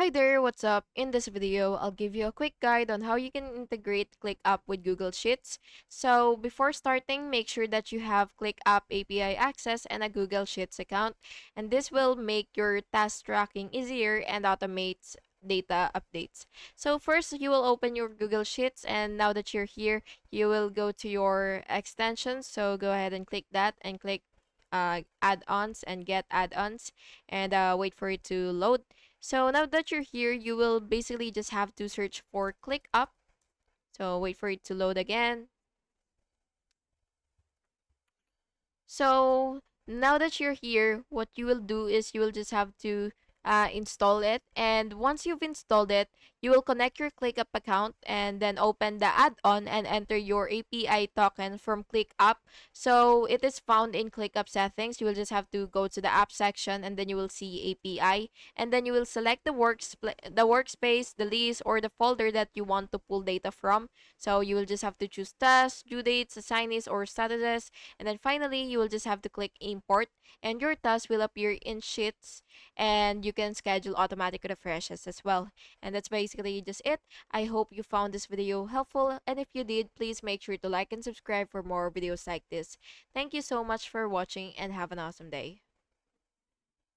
Hi there, what's up? In this video, I'll give you a quick guide on how you can integrate ClickUp with Google Sheets. So before starting, make sure that you have ClickUp API access and a Google Sheets account, and this will make your task tracking easier and automates data updates. So first, you will open your Google Sheets, and now that you're here, you will go to your extensions. So go ahead and click that and click add-ons and get add-ons and wait for it to load. So now that you're here, you will basically just have to search for ClickUp. So wait for it to load again. So now that you're here, what you will do is you will just have to install it. And once you've installed it, you will connect your ClickUp account and then open the add-on and enter your API token from ClickUp. So it is found in ClickUp settings. You will just have to go to the app section and then you will see API. And then you will select the workspace, the list, or the folder that you want to pull data from. So you will just have to choose tasks, due dates, assignees, or statuses, and then finally, you will just have to click import and your task will appear in Sheets and you can schedule automatic refreshes as well. And that's basically just it. I hope you found this video helpful, and if you did, please make sure to like and subscribe for more videos like this. Thank you so much for watching and have an awesome day.